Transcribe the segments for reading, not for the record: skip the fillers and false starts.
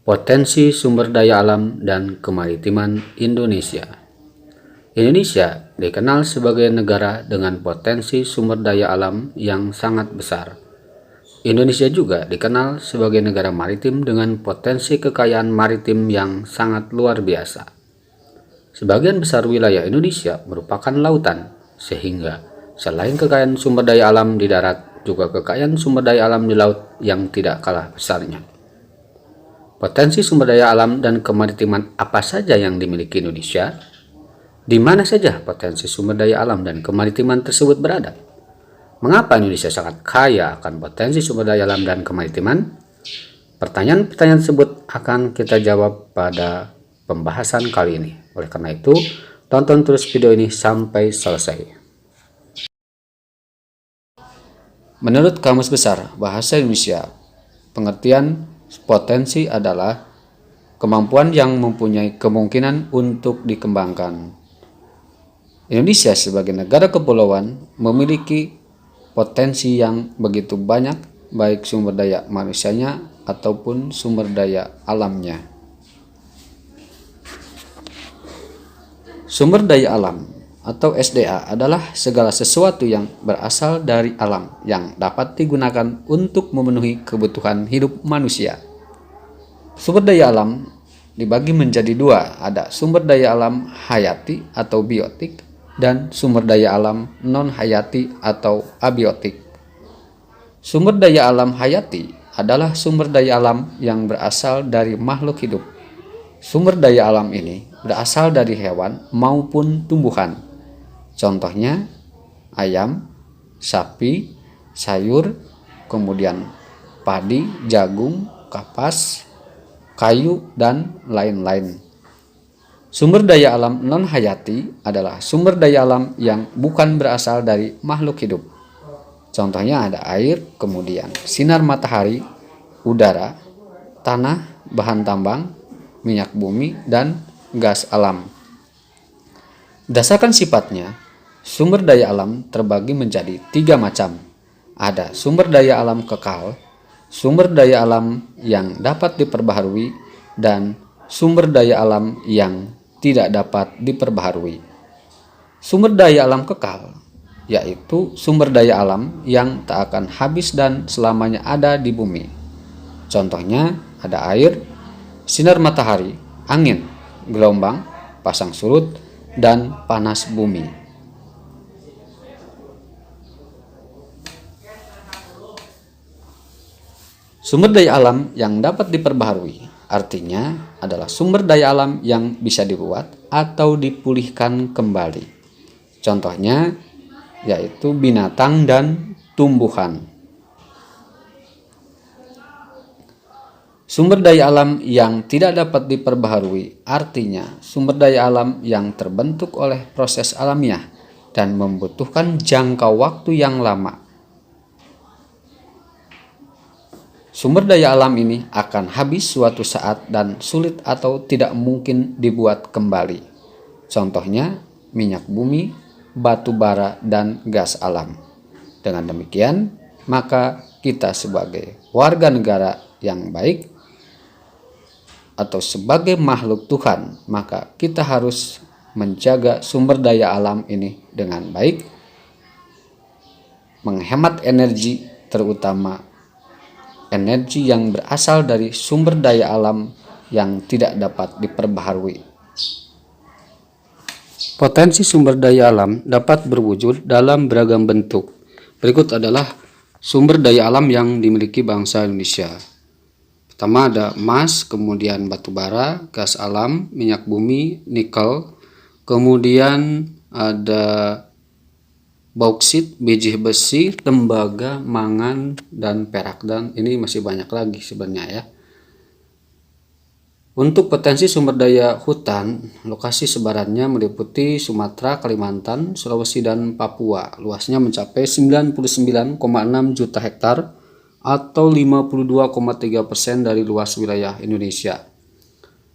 Potensi sumber daya alam dan kemaritiman Indonesia. Indonesia dikenal sebagai negara dengan potensi sumber daya alam yang sangat besar. Indonesia juga dikenal sebagai negara maritim dengan potensi kekayaan maritim yang sangat luar biasa. Sebagian besar wilayah Indonesia merupakan lautan, sehingga selain kekayaan sumber daya alam di darat, juga kekayaan sumber daya alam di laut yang tidak kalah besarnya. Potensi sumber daya alam dan kemaritiman apa saja yang dimiliki Indonesia? Di mana saja potensi sumber daya alam dan kemaritiman tersebut berada? Mengapa Indonesia sangat kaya akan potensi sumber daya alam dan kemaritiman? Pertanyaan-pertanyaan tersebut akan kita jawab pada pembahasan kali ini. Oleh karena itu, tonton terus video ini sampai selesai. Menurut Kamus Besar Bahasa Indonesia, pengertian potensi adalah kemampuan yang mempunyai kemungkinan untuk dikembangkan. Indonesia sebagai negara kepulauan memiliki potensi yang begitu banyak, baik sumber daya manusianya ataupun sumber daya alamnya. Sumber daya alam atau SDA adalah segala sesuatu yang berasal dari alam yang dapat digunakan untuk memenuhi kebutuhan hidup manusia. Sumber daya alam dibagi menjadi dua, ada sumber daya alam hayati atau biotik dan sumber daya alam non-hayati atau abiotik. Sumber daya alam hayati adalah sumber daya alam yang berasal dari makhluk hidup. Sumber daya alam ini berasal dari hewan maupun tumbuhan. Contohnya ayam, sapi, sayur, kemudian padi, jagung, kapas, kayu, dan lain-lain. Sumber daya alam non-hayati adalah sumber daya alam yang bukan berasal dari makhluk hidup. Contohnya ada air, kemudian sinar matahari, udara, tanah, bahan tambang, minyak bumi, dan gas alam. Berdasarkan sifatnya, sumber daya alam terbagi menjadi 3 macam. Ada sumber daya alam kekal, sumber daya alam yang dapat diperbaharui, dan sumber daya alam yang tidak dapat diperbaharui. Sumber daya alam kekal yaitu sumber daya alam yang tak akan habis dan selamanya ada di bumi. Contohnya ada air, sinar matahari, angin, gelombang, pasang surut, dan panas bumi. Sumber daya alam yang dapat diperbaharui artinya adalah sumber daya alam yang bisa dibuat atau dipulihkan kembali. Contohnya yaitu binatang dan tumbuhan. Sumber daya alam yang tidak dapat diperbaharui artinya sumber daya alam yang terbentuk oleh proses alamiah dan membutuhkan jangka waktu yang lama. Sumber daya alam ini akan habis suatu saat dan sulit atau tidak mungkin dibuat kembali. Contohnya minyak bumi, batu bara, dan gas alam. Dengan demikian, maka kita sebagai warga negara yang baik atau sebagai makhluk Tuhan, maka kita harus menjaga sumber daya alam ini dengan baik, menghemat energi, terutama energi yang berasal dari sumber daya alam yang tidak dapat diperbaharui. Potensi sumber daya alam dapat berwujud dalam beragam bentuk. Berikut adalah sumber daya alam yang dimiliki bangsa Indonesia. Pertama ada emas, kemudian batu bara, gas alam, minyak bumi, nikel, kemudian ada bauksit, biji besi, tembaga, mangan, dan perak, dan ini masih banyak lagi sebenarnya ya. Untuk potensi sumber daya hutan, lokasi sebarannya meliputi Sumatera, Kalimantan, Sulawesi, dan Papua. Luasnya mencapai 99,6 juta hektar atau 52,3% dari luas wilayah Indonesia.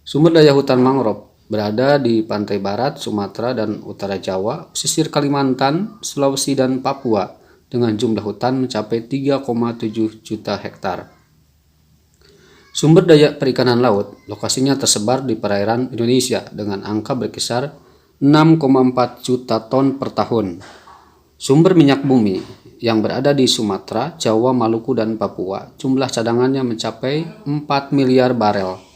Sumber daya hutan mangrove berada di pantai barat Sumatera dan utara Jawa, pesisir Kalimantan, Sulawesi, dan Papua dengan jumlah hutan mencapai 3,7 juta hektar. Sumber daya perikanan laut lokasinya tersebar di perairan Indonesia dengan angka berkisar 6,4 juta ton per tahun. Sumber minyak bumi yang berada di Sumatera, Jawa, Maluku, dan Papua, jumlah cadangannya mencapai 4 miliar barel.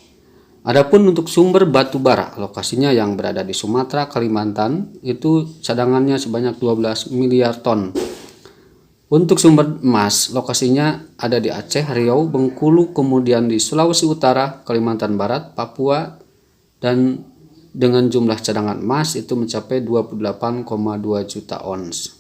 Adapun untuk sumber batu bara, lokasinya yang berada di Sumatera, Kalimantan, itu cadangannya sebanyak 12 miliar ton. Untuk sumber emas, lokasinya ada di Aceh, Riau, Bengkulu, kemudian di Sulawesi Utara, Kalimantan Barat, Papua, dan dengan jumlah cadangan emas itu mencapai 28,2 juta ons.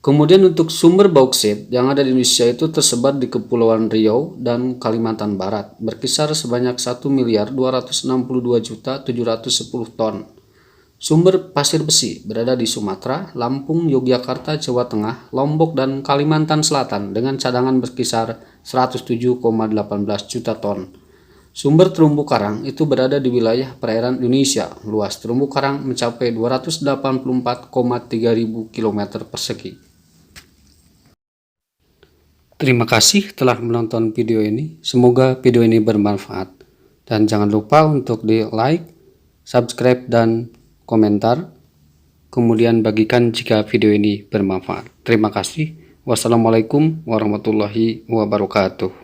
Kemudian untuk sumber bauksit yang ada di Indonesia itu tersebar di Kepulauan Riau dan Kalimantan Barat, berkisar sebanyak 1.262.710 ton. Sumber pasir besi berada di Sumatera, Lampung, Yogyakarta, Jawa Tengah, Lombok, dan Kalimantan Selatan dengan cadangan berkisar 107,18 juta ton. Sumber terumbu karang itu berada di wilayah perairan Indonesia. Luas terumbu karang mencapai 284,3 ribu km persegi. Terima kasih telah menonton video ini. Semoga video ini bermanfaat. Dan jangan lupa untuk di like, subscribe, dan komentar, kemudian bagikan jika video ini bermanfaat. Terima kasih. Wassalamualaikum warahmatullahi wabarakatuh.